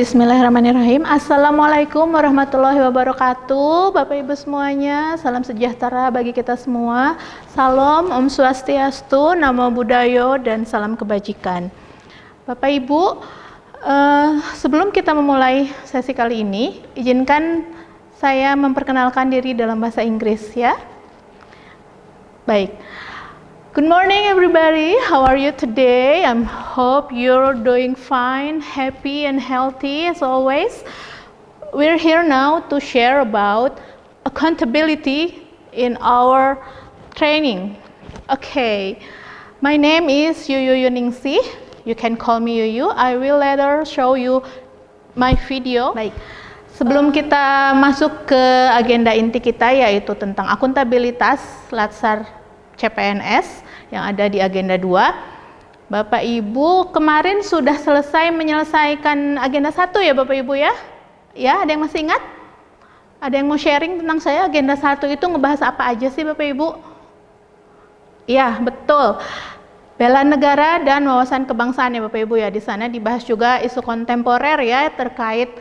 Bismillahirrahmanirrahim. Assalamualaikum warahmatullahi wabarakatuh. Bapak Ibu semuanya, salam sejahtera bagi kita semua. Salam, Om Swastiastu, Namo Buddhaya, dan salam kebajikan. Bapak Ibu, sebelum kita memulai sesi kali ini, izinkan saya memperkenalkan diri dalam bahasa Inggris ya. Baik. Good morning everybody, how are you today? I hope you're doing fine, happy and healthy as always. We're here now to share about accountability in our training. Okay, my name is Yuyu Yuningsih, you can call me Yuyu. I will later show you my video. Baik, sebelum kita masuk ke agenda inti kita yaitu tentang akuntabilitas Latsar CPNS yang ada di agenda 2. Bapak Ibu kemarin sudah selesai menyelesaikan agenda 1 ya Bapak Ibu ya? Ya, ada yang masih ingat? Ada yang mau sharing tentang saya agenda 1 itu ngebahas apa aja sih Bapak Ibu? Ya, betul. Bela negara dan wawasan kebangsaan ya Bapak Ibu ya. Di sana dibahas juga isu kontemporer ya terkait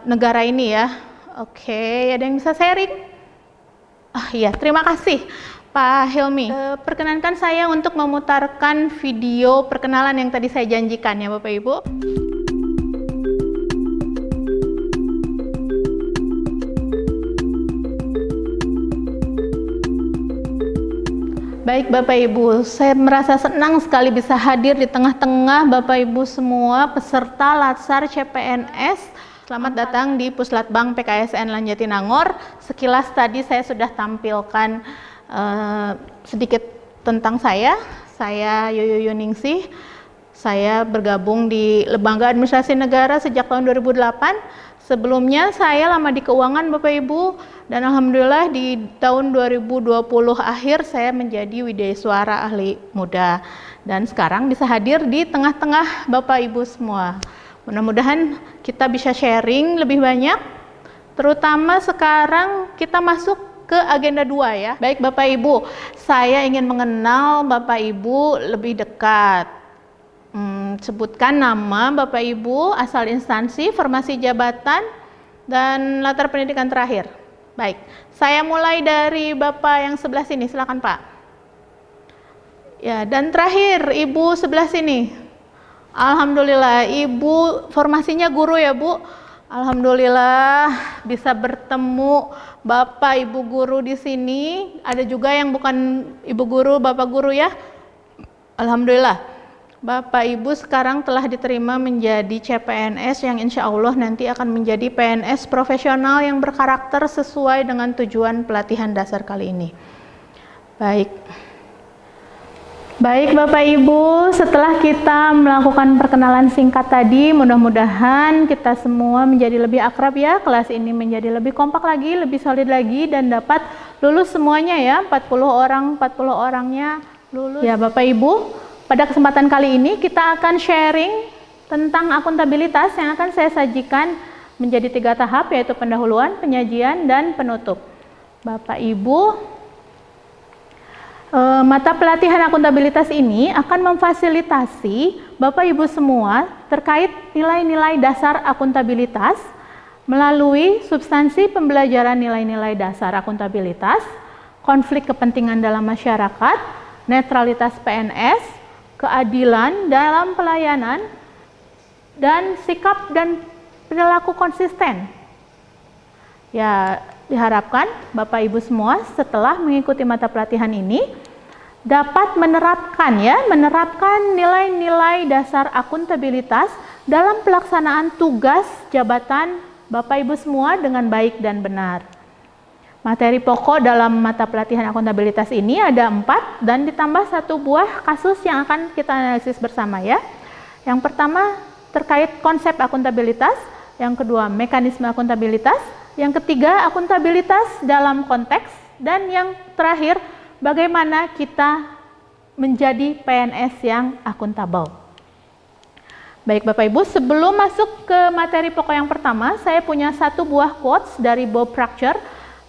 negara ini ya. Oke, ada yang bisa sharing? Iya, terima kasih Pak Hilmi. Perkenankan saya untuk memutarkan video perkenalan yang tadi saya janjikan ya Bapak Ibu. Baik Bapak Ibu, saya merasa senang sekali bisa hadir di tengah-tengah Bapak Ibu semua peserta Latsar CPNS. Selamat datang di Puslatbang PKSN Lanjatinangor. Sekilas tadi saya sudah tampilkan sedikit tentang saya Yuyu Yuningsih. Saya bergabung di Lembaga Administrasi Negara sejak tahun 2008. Sebelumnya saya lama di keuangan Bapak Ibu, dan alhamdulillah di tahun 2020 akhir saya menjadi widesuara ahli muda, dan sekarang bisa hadir di tengah-tengah Bapak Ibu semua. Mudah-mudahan kita bisa sharing lebih banyak, terutama sekarang kita masuk ke agenda 2 ya. Baik Bapak Ibu, saya ingin mengenal Bapak Ibu lebih dekat. Sebutkan nama Bapak Ibu, asal instansi, formasi jabatan, dan latar pendidikan terakhir. Baik, saya mulai dari Bapak yang sebelah sini, silakan Pak. Ya, dan terakhir Ibu sebelah sini. Alhamdulillah, Ibu formasinya guru ya Bu. Alhamdulillah bisa bertemu Bapak Ibu guru di sini. Ada juga yang bukan Ibu guru, Bapak guru ya. Alhamdulillah. Bapak Ibu sekarang telah diterima menjadi CPNS yang insya Allah nanti akan menjadi PNS profesional yang berkarakter sesuai dengan tujuan pelatihan dasar kali ini. Baik Bapak Ibu, setelah kita melakukan perkenalan singkat tadi, mudah-mudahan kita semua menjadi lebih akrab ya, kelas ini menjadi lebih kompak lagi, lebih solid lagi, dan dapat lulus semuanya ya, 40 orangnya lulus. Ya Bapak Ibu, pada kesempatan kali ini kita akan sharing tentang akuntabilitas yang akan saya sajikan menjadi 3 tahap, yaitu pendahuluan, penyajian, dan penutup. Bapak Ibu, mata pelatihan akuntabilitas ini akan memfasilitasi Bapak Ibu semua terkait nilai-nilai dasar akuntabilitas melalui substansi pembelajaran nilai-nilai dasar akuntabilitas, konflik kepentingan dalam masyarakat, netralitas PNS, keadilan dalam pelayanan, dan sikap dan perilaku konsisten. Ya, diharapkan Bapak Ibu semua setelah mengikuti mata pelatihan ini dapat menerapkan nilai-nilai dasar akuntabilitas dalam pelaksanaan tugas jabatan Bapak Ibu semua dengan baik dan benar. Materi pokok dalam mata pelatihan akuntabilitas ini ada 4 dan ditambah 1 buah kasus yang akan kita analisis bersama ya. Yang pertama terkait konsep akuntabilitas, yang kedua mekanisme akuntabilitas, yang ketiga akuntabilitas dalam konteks, dan yang terakhir bagaimana kita menjadi PNS yang akuntabel. Baik Bapak Ibu, sebelum masuk ke materi pokok yang pertama, saya punya 1 buah quotes dari Bob Proctor.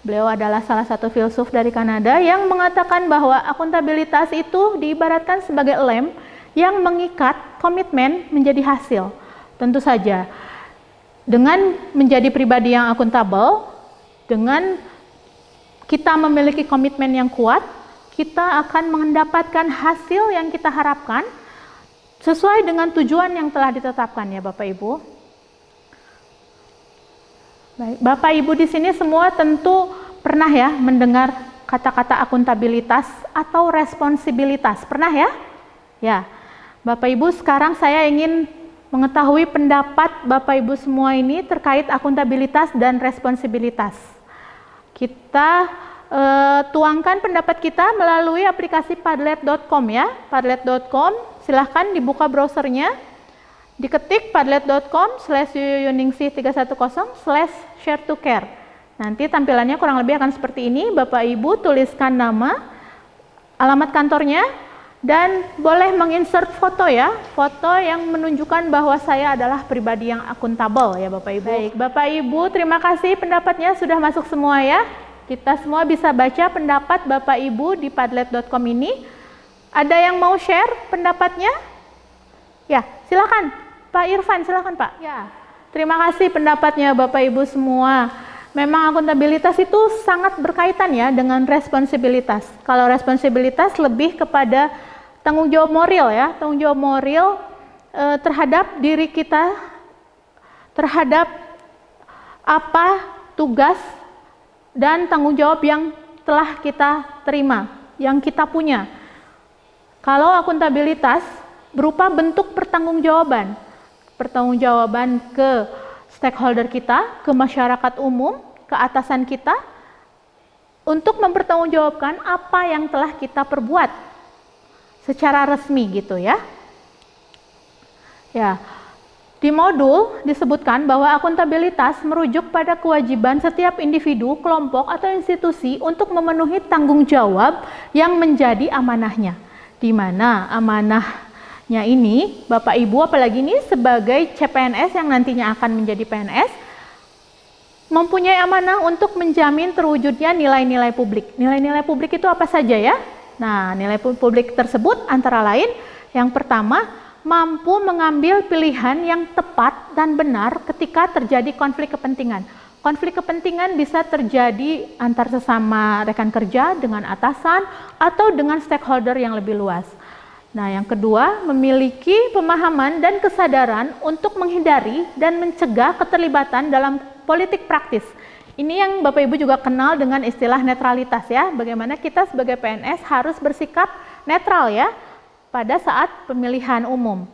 Beliau adalah salah satu filsuf dari Kanada yang mengatakan bahwa akuntabilitas itu diibaratkan sebagai lem yang mengikat komitmen menjadi hasil. Tentu saja Dengan menjadi pribadi yang akuntabel, dengan kita memiliki komitmen yang kuat, kita akan mendapatkan hasil yang kita harapkan sesuai dengan tujuan yang telah ditetapkan ya Bapak Ibu. Baik, Bapak Ibu di sini semua tentu pernah ya mendengar kata-kata akuntabilitas atau responsibilitas. Pernah ya? Ya. Bapak Ibu, sekarang saya ingin mengetahui pendapat Bapak Ibu semua ini terkait akuntabilitas dan responsibilitas. Kita tuangkan pendapat kita melalui aplikasi padlet.com ya. Padlet.com, silahkan dibuka browsernya, diketik padlet.com/yuyuningsih310/share to care. Nanti tampilannya kurang lebih akan seperti ini. Bapak Ibu tuliskan nama, alamat kantornya, dan boleh menginsert foto ya, foto yang menunjukkan bahwa saya adalah pribadi yang akuntabel ya Bapak Ibu. Baik, Bapak Ibu terima kasih, pendapatnya sudah masuk semua ya. Kita semua bisa baca pendapat Bapak Ibu di padlet.com ini. Ada yang mau share pendapatnya? Ya, silakan Pak Irfan, silakan Pak. Ya, terima kasih pendapatnya Bapak Ibu semua. Memang akuntabilitas itu sangat berkaitan ya dengan responsibilitas. Kalau responsibilitas lebih kepada tanggung jawab moral ya, tanggung jawab moral terhadap diri kita, terhadap apa tugas dan tanggung jawab yang telah kita terima, yang kita punya. Kalau akuntabilitas berupa bentuk pertanggungjawaban ke stakeholder kita, ke masyarakat umum, ke atasan kita, untuk mempertanggungjawabkan apa yang telah kita perbuat secara resmi gitu ya. Ya, di modul disebutkan bahwa akuntabilitas merujuk pada kewajiban setiap individu, kelompok, atau institusi untuk memenuhi tanggung jawab yang menjadi amanahnya. Di mana amanahnya ini, Bapak Ibu apalagi ini sebagai CPNS yang nantinya akan menjadi PNS, mempunyai amanah untuk menjamin terwujudnya nilai-nilai publik. Nilai-nilai publik itu apa saja ya? Nah, nilai publik tersebut antara lain yang pertama, mampu mengambil pilihan yang tepat dan benar ketika terjadi konflik kepentingan. Konflik kepentingan bisa terjadi antar sesama rekan kerja, dengan atasan, atau dengan stakeholder yang lebih luas. Nah, yang kedua, memiliki pemahaman dan kesadaran untuk menghindari dan mencegah keterlibatan dalam politik praktis. Ini yang Bapak Ibu juga kenal dengan istilah netralitas ya, bagaimana kita sebagai PNS harus bersikap netral ya pada saat pemilihan umum.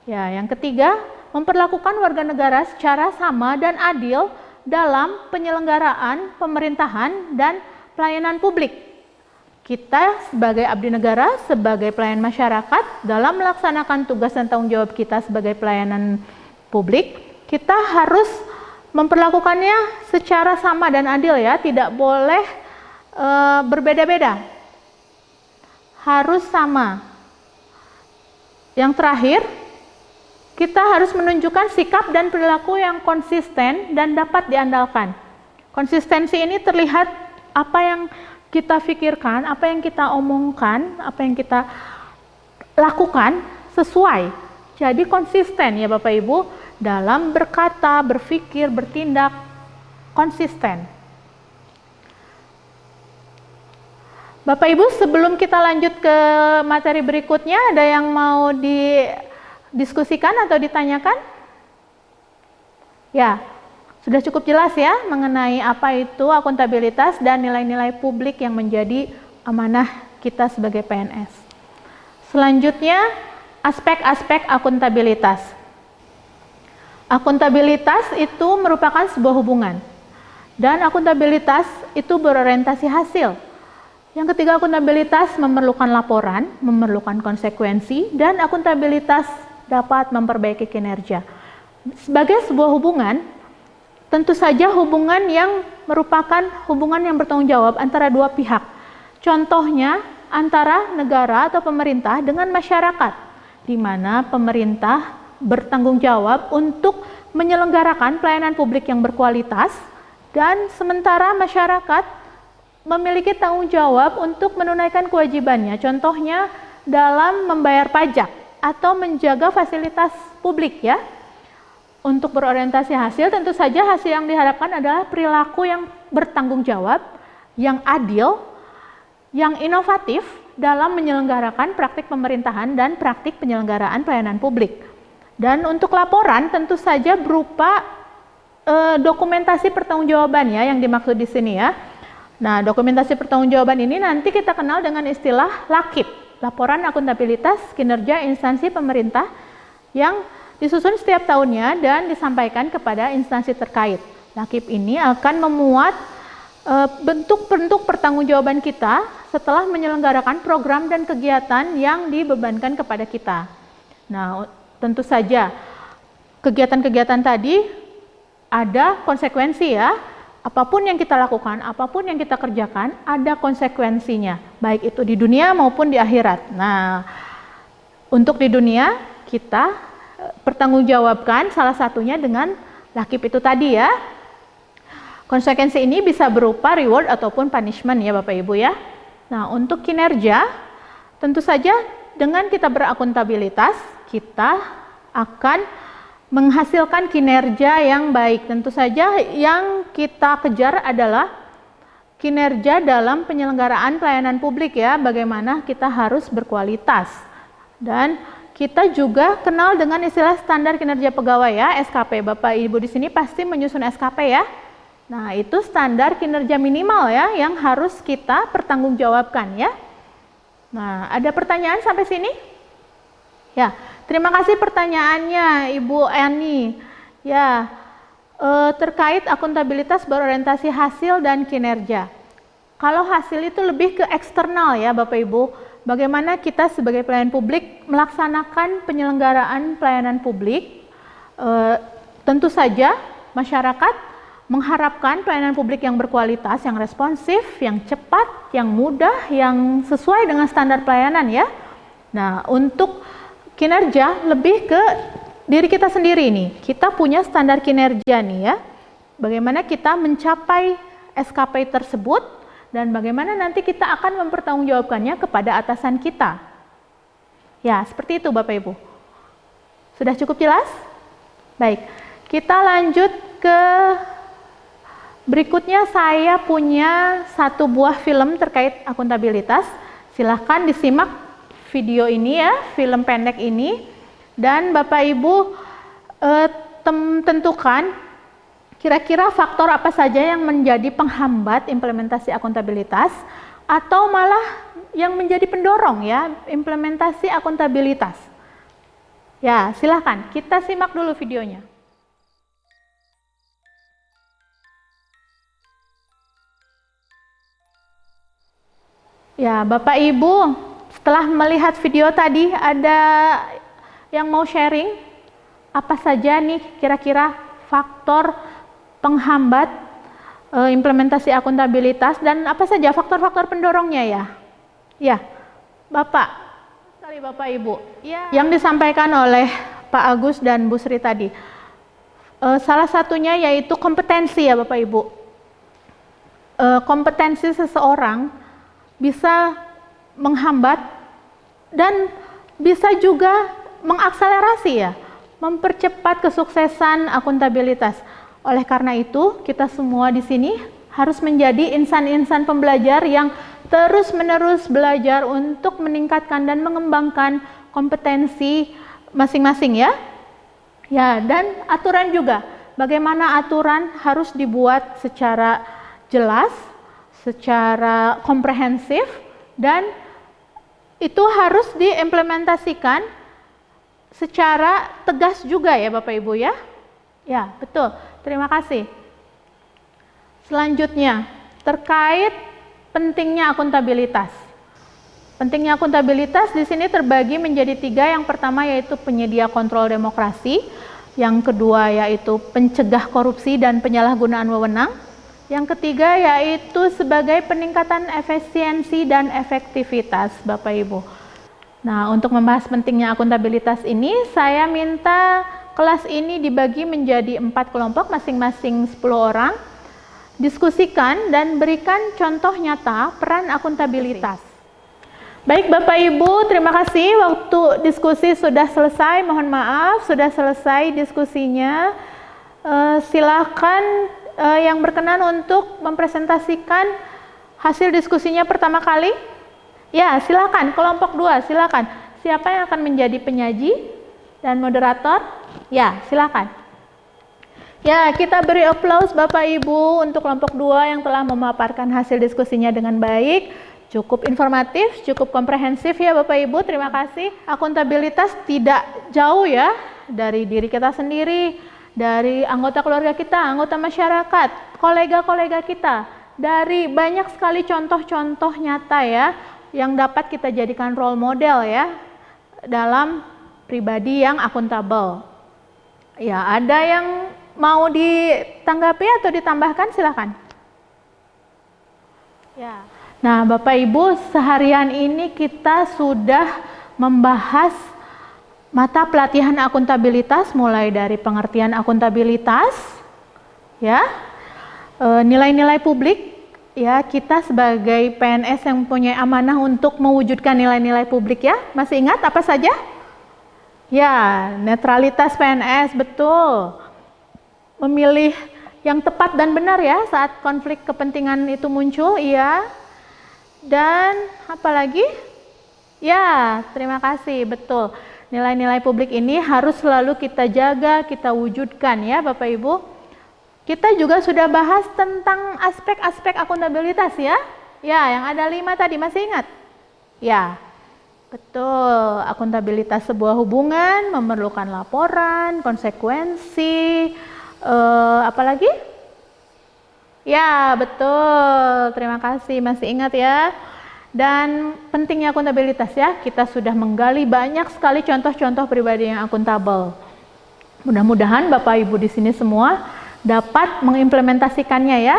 Ya, yang ketiga, memperlakukan warga negara secara sama dan adil dalam penyelenggaraan pemerintahan dan pelayanan publik. Kita sebagai abdi negara, sebagai pelayan masyarakat, dalam melaksanakan tugas dan tanggung jawab kita sebagai pelayanan publik, kita harus memperlakukannya secara sama dan adil ya, tidak boleh berbeda-beda, harus sama. Yang terakhir, kita harus menunjukkan sikap dan perilaku yang konsisten dan dapat diandalkan. Konsistensi ini terlihat apa yang kita pikirkan, apa yang kita omongkan, apa yang kita lakukan sesuai. Jadi konsisten ya Bapak Ibu, dalam berkata, berpikir, bertindak, konsisten. Bapak Ibu, sebelum kita lanjut ke materi berikutnya, ada yang mau didiskusikan atau ditanyakan? Ya, sudah cukup jelas ya mengenai apa itu akuntabilitas dan nilai-nilai publik yang menjadi amanah kita sebagai PNS. Selanjutnya, aspek-aspek akuntabilitas. Akuntabilitas itu merupakan sebuah hubungan, dan akuntabilitas itu berorientasi hasil. Yang ketiga, akuntabilitas memerlukan laporan, memerlukan konsekuensi, dan akuntabilitas dapat memperbaiki kinerja. Sebagai sebuah hubungan, tentu saja hubungan yang merupakan hubungan yang bertanggung jawab antara dua pihak. Contohnya, antara negara atau pemerintah dengan masyarakat, di mana pemerintah bertanggung jawab untuk menyelenggarakan pelayanan publik yang berkualitas, dan sementara masyarakat memiliki tanggung jawab untuk menunaikan kewajibannya, contohnya dalam membayar pajak atau menjaga fasilitas publik ya. Untuk berorientasi hasil, tentu saja hasil yang diharapkan adalah perilaku yang bertanggung jawab, yang adil, yang inovatif dalam menyelenggarakan praktik pemerintahan dan praktik penyelenggaraan pelayanan publik. Dan untuk laporan tentu saja berupa dokumentasi pertanggungjawaban ya yang dimaksud di sini ya. Nah, dokumentasi pertanggungjawaban ini nanti kita kenal dengan istilah LAKIP, Laporan Akuntabilitas Kinerja Instansi Pemerintah, yang disusun setiap tahunnya dan disampaikan kepada instansi terkait. LAKIP ini akan memuat bentuk-bentuk pertanggungjawaban kita setelah menyelenggarakan program dan kegiatan yang dibebankan kepada kita. Nah, tentu saja kegiatan-kegiatan tadi ada konsekuensi ya. Apapun yang kita lakukan, apapun yang kita kerjakan, ada konsekuensinya, baik itu di dunia maupun di akhirat. Nah, untuk di dunia kita pertanggungjawabkan salah satunya dengan LAKIP itu tadi ya. Konsekuensi ini bisa berupa reward ataupun punishment ya Bapak Ibu ya. Nah, untuk kinerja tentu saja dengan kita berakuntabilitas kita akan menghasilkan kinerja yang baik. Tentu saja yang kita kejar adalah kinerja dalam penyelenggaraan pelayanan publik ya, bagaimana kita harus berkualitas. Dan kita juga kenal dengan istilah standar kinerja pegawai ya, SKP. Bapak Ibu di sini pasti menyusun SKP ya. Nah, itu standar kinerja minimal ya yang harus kita pertanggungjawabkan ya. Nah, ada pertanyaan sampai sini? Ya, terima kasih pertanyaannya Ibu Ani. Ya, terkait akuntabilitas berorientasi hasil dan kinerja. Kalau hasil itu lebih ke eksternal ya Bapak Ibu. Bagaimana kita sebagai pelayan publik melaksanakan penyelenggaraan pelayanan publik. Tentu saja masyarakat mengharapkan pelayanan publik yang berkualitas, yang responsif, yang cepat, yang mudah, yang sesuai dengan standar pelayanan ya. Nah, untuk kinerja lebih ke diri kita sendiri nih. Kita punya standar kinerja nih ya. Bagaimana kita mencapai SKP tersebut, dan bagaimana nanti kita akan mempertanggungjawabkannya kepada atasan kita. Ya, seperti itu Bapak Ibu. Sudah cukup jelas? Baik, kita lanjut ke berikutnya. Saya punya satu buah film terkait akuntabilitas. Silahkan disimak video ini ya, film pendek ini. Dan Bapak Ibu tentukan kira-kira faktor apa saja yang menjadi penghambat implementasi akuntabilitas atau malah yang menjadi pendorong ya implementasi akuntabilitas. Ya, silahkan kita simak dulu videonya. Ya, Bapak Ibu, setelah melihat video tadi ada yang mau sharing apa saja nih kira-kira faktor penghambat implementasi akuntabilitas dan apa saja faktor-faktor pendorongnya ya? Ya, Bapak, sekali Bapak Ibu, ya. Yang disampaikan oleh Pak Agus dan Bu Sri tadi, salah satunya yaitu kompetensi ya Bapak Ibu. Kompetensi seseorang bisa menghambat dan bisa juga mengakselerasi ya, mempercepat kesuksesan akuntabilitas. Oleh karena itu, kita semua di sini harus menjadi insan-insan pembelajar yang terus-menerus belajar untuk meningkatkan dan mengembangkan kompetensi masing-masing ya. Ya, dan aturan juga. Bagaimana aturan harus dibuat secara jelas, secara komprehensif, dan itu harus diimplementasikan secara tegas juga ya Bapak Ibu ya. Ya, betul. Terima kasih. Selanjutnya, terkait pentingnya akuntabilitas. Pentingnya akuntabilitas di sini terbagi menjadi 3. Yang pertama yaitu penyedia kontrol demokrasi, yang kedua yaitu pencegah korupsi dan penyalahgunaan wewenang, yang ketiga yaitu sebagai peningkatan efisiensi dan efektivitas Bapak Ibu. Nah, untuk membahas pentingnya akuntabilitas ini, saya minta kelas ini dibagi menjadi 4 kelompok, masing-masing 10 orang. Diskusikan dan berikan contoh nyata peran akuntabilitas. Baik Bapak Ibu, terima kasih. Waktu diskusi sudah selesai. Mohon maaf, sudah selesai diskusinya. Silakan yang berkenan untuk mempresentasikan hasil diskusinya pertama kali. Ya, silakan. Kelompok 2, silakan. Siapa yang akan menjadi penyaji dan moderator? Ya, silakan. Ya, kita beri aplaus Bapak Ibu untuk kelompok 2 yang telah memaparkan hasil diskusinya dengan baik. Cukup informatif, cukup komprehensif ya Bapak Ibu, terima kasih. Akuntabilitas tidak jauh ya dari diri kita sendiri, dari anggota keluarga kita, anggota masyarakat, kolega-kolega kita. Dari banyak sekali contoh-contoh nyata ya, yang dapat kita jadikan role model ya, dalam pribadi yang akuntabel. Ya, ada yang mau ditanggapi atau ditambahkan, silakan. Ya. Nah, Bapak Ibu, seharian ini kita sudah membahas mata pelatihan akuntabilitas, mulai dari pengertian akuntabilitas, ya, nilai-nilai publik, ya, kita sebagai PNS yang mempunyai amanah untuk mewujudkan nilai-nilai publik ya. Masih ingat apa saja? Ya, netralitas PNS, betul. Memilih yang tepat dan benar ya saat konflik kepentingan itu muncul, iya. Dan apa lagi? Ya, terima kasih, betul. Nilai-nilai publik ini harus selalu kita jaga, kita wujudkan ya Bapak Ibu. Kita juga sudah bahas tentang aspek-aspek akuntabilitas ya. Ya, yang ada 5 tadi, masih ingat? Ya, betul. Akuntabilitas sebuah hubungan memerlukan laporan, konsekuensi, apa lagi? Ya, betul. Terima kasih, masih ingat ya. Dan pentingnya akuntabilitas ya, kita sudah menggali banyak sekali contoh-contoh pribadi yang akuntabel. Mudah-mudahan Bapak Ibu di sini semua dapat mengimplementasikannya ya.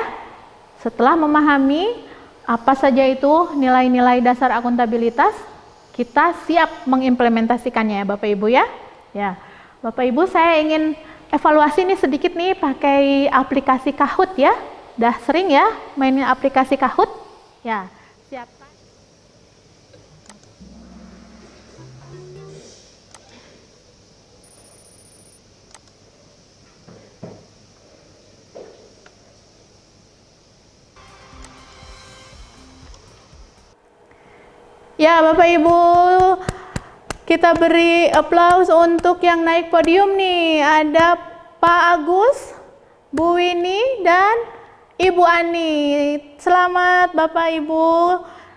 Setelah memahami apa saja itu nilai-nilai dasar akuntabilitas, kita siap mengimplementasikannya ya Bapak Ibu ya. Ya, Bapak Ibu, saya ingin evaluasi nih sedikit nih pakai aplikasi Kahoot ya. Udah sering ya mainin aplikasi Kahoot? Ya, siapkan. Ya, Bapak Ibu, kita beri aplaus untuk yang naik podium nih. Ada Pak Agus, Bu Winnie, dan Ibu Ani. Selamat Bapak Ibu.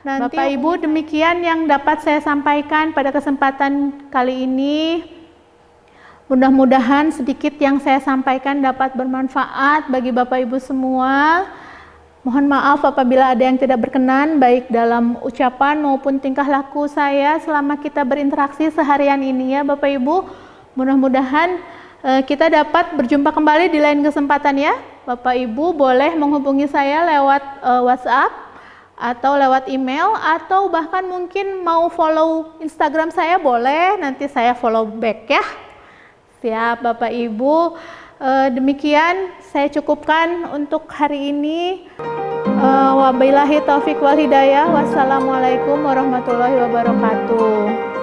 Nanti Bapak Ibu, demikian yang dapat saya sampaikan pada kesempatan kali ini. Mudah-mudahan sedikit yang saya sampaikan dapat bermanfaat bagi Bapak Ibu semua. Mohon maaf apabila ada yang tidak berkenan baik dalam ucapan maupun tingkah laku saya selama kita berinteraksi seharian ini ya Bapak Ibu. Mudah-mudahan kita dapat berjumpa kembali di lain kesempatan ya. Bapak Ibu boleh menghubungi saya lewat WhatsApp atau lewat email, atau bahkan mungkin mau follow Instagram saya boleh, nanti saya follow back ya. Siap Bapak Ibu. Demikian saya cukupkan untuk hari ini. Wabillahi taufiq wal hidayah. Wassalamualaikum warahmatullahi wabarakatuh.